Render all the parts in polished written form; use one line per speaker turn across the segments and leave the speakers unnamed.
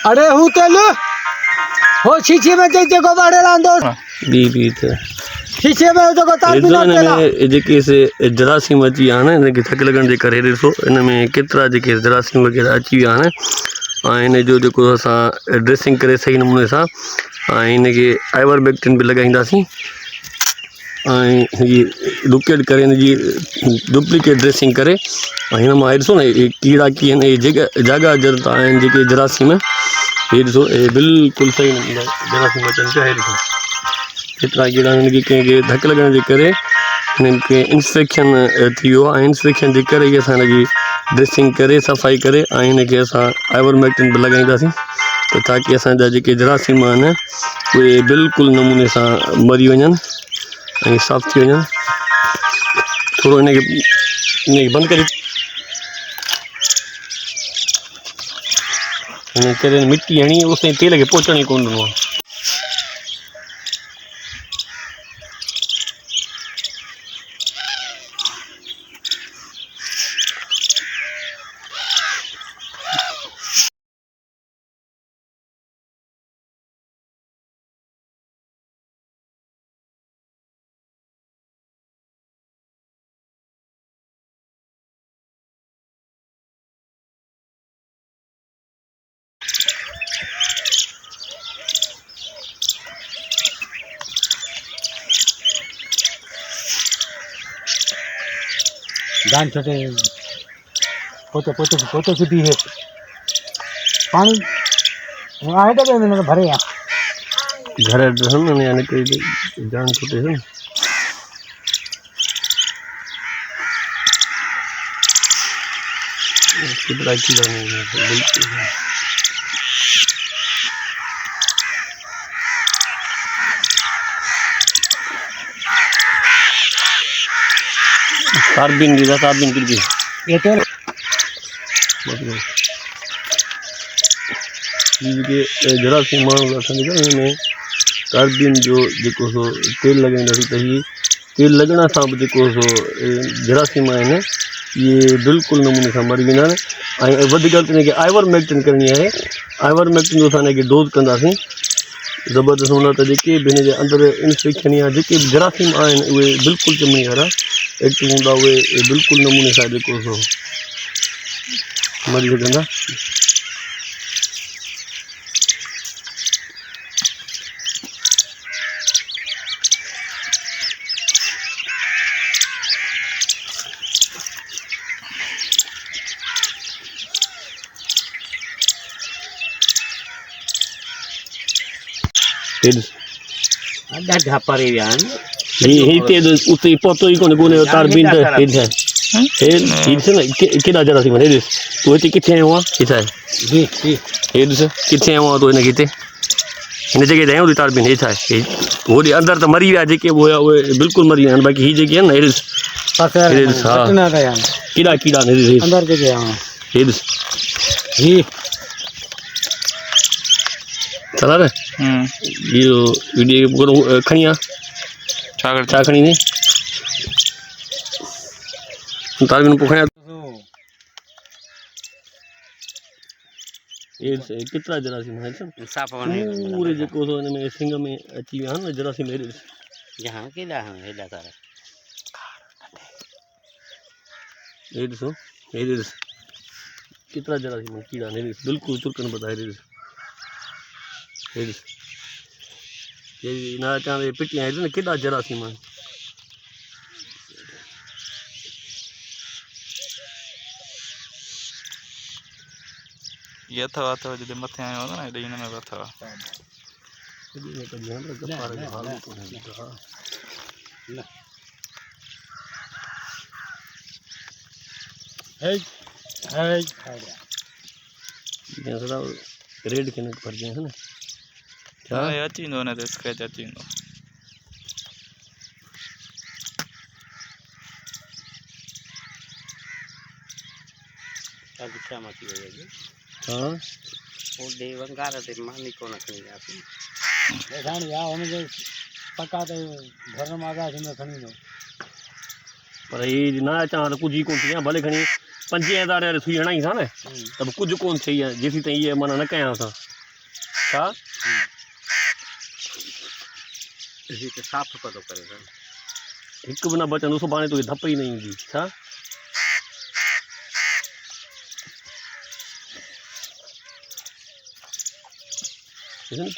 अरे हूँ तेल हो शीशे में जे को बाड़े लांदो
बी तो
शीशे में जो को तार बिना तेला
जेके से जरासीम अची विया आहिनि हिनखे थक लॻण जे करे ॾिसो हिन में केतिरा जेके जरासीम वग़ैरह अची विया आहिनि ऐं हिन जो जेको असां ड्रेसिंग करे सही नमूने सां ऐं हिनखे आइवरमेक्टिन बि लॻाईंदासीं ऐं हीअ डुप्लीकेट करे हिन जी डुप्लीकेट ड्रेसिंग करे ऐं हिन मां ॾिसो न इहे कीड़ा कीअं आहिनि इहे जागा जरता आहिनि जेके जरासीम इहे ॾिसो इहे बिल्कुलु सही नमूने जरासीम अचनि पिया इहे ॾिसो केतिरा कीड़ा हिनखे कंहिंखे धक लॻण जे करे हिननि खे इंस्पेक्शन थी वियो आहे ऐं इंस्पेक्शन जे करे ई असां हिनजी ड्रेसिंग करे सफ़ाई करे ऐं हिनखे असां आइवरमेक्टिन बि लॻाईंदासीं त ताकी असांजा जेके जरासीम आहिनि उहे बिल्कुलु नमूने सां मरी वञनि ऐं साफ़ थी वञनि थोरो हिनखे बंदि करे हिन करे मिटी हणी उस तेल खे पहुचण ई कोन ॾिनो आहे
दान छोटे पोते पोते पोते सीधी है पानी आए तो मैंने भरे यहाँ
घर हम यानी कोई जान छोटे हैं कितना कीड़ा नहीं है बिल्कुल तारबीन गिर गई
ये तो
ये जरासीम माण्हू में तारबीन जो जेको सो तेल लॻाईंदासीं त हीअ तेल लॻण सां बि जेको सो जरासीम आहिनि इहे बिल्कुलु नमूने सां मरी वेंदा आहिनि ऐं वधीक हिनखे आइवरमेक्टिन करणी आहे आइवरमेक्टिन जो असां हिनखे डोज़ कंदासीं ज़बरदस्त हुन त जेके बि हिन जे अंदरि इंस्पेक्शन या जेके बि जरासीम आहिनि उहे बिल्कुलु चमड़ी वारा एक्टिव हूंदा उहे बिल्कुलु नमूने सां जेको सो मरी सघंदा
ॾाढा परे विया आहिनि
हिते उते पहुतो ई कोन्हे तारबीन त ॾिस न केॾा जरासीम आहिनि ॾिस तूं हिते किथे आयो आहे हिते आहे हे ॾिस किथे आयो आहे तूं हिनखे हिते हिन जॻह ते आयो थी तारबीन हे छा आहे होॾे अंदरि त मरी विया जेके हुया उहे बिल्कुलु मरी विया आहिनि बाक़ी हीअ जेके आहिनि न हे ॾिस हा केॾा कीड़ा आहिनि हे ॾिस चला रे इहो वीडियो खणी आ छा खणी ने तारबीन पोइ खणिया केतिरा जरासीम पूरे जेको हिन में सिंग में अची विया आहिनि न जरासीम
यहाँ केॾा हेॾा सारा
हे ॾिसो हे ॾिस केतिरा जरासीम कीड़ा आहिनि बिल्कुलु चुरकनि बता हे ॾिस हे ॾिस न अचां पिटिया हेॾि न केॾा जरासीम आहिनि
ये अथव जॾहिं मथे आयो हो न हेॾे हिन में बि अथव
रेड के न भरजे है ना
छा अची वेंदो न त स्क्रैच अची वेंदो
हाँ
वो देवंगार ते मानी को न खणी आसी देखाणी या हुन जे पका ते घर में आगा में खणी नो
पर ये ना अचां त कुझु ई कोन थी भले खणी 5000 वारी सुई हणाई था न त बि कुझु कोन थी आहे जेसीं ताईं इहे माना न कयां असां छा
साफ़ पतो करे
हिकु बि न बचंदो सुभाणे तोखे धप ई न ईंदी छा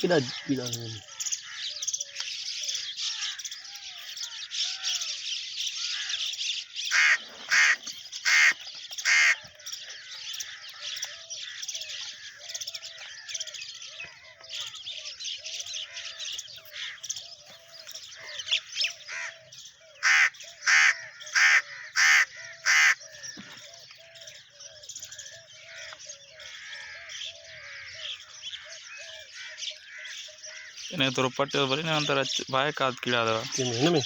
केॾा कीड़ा आहिनि
इन्हें थोड़ा पट्टे भरी ने अंदर बाहर का कीड़ा दवा
हिन में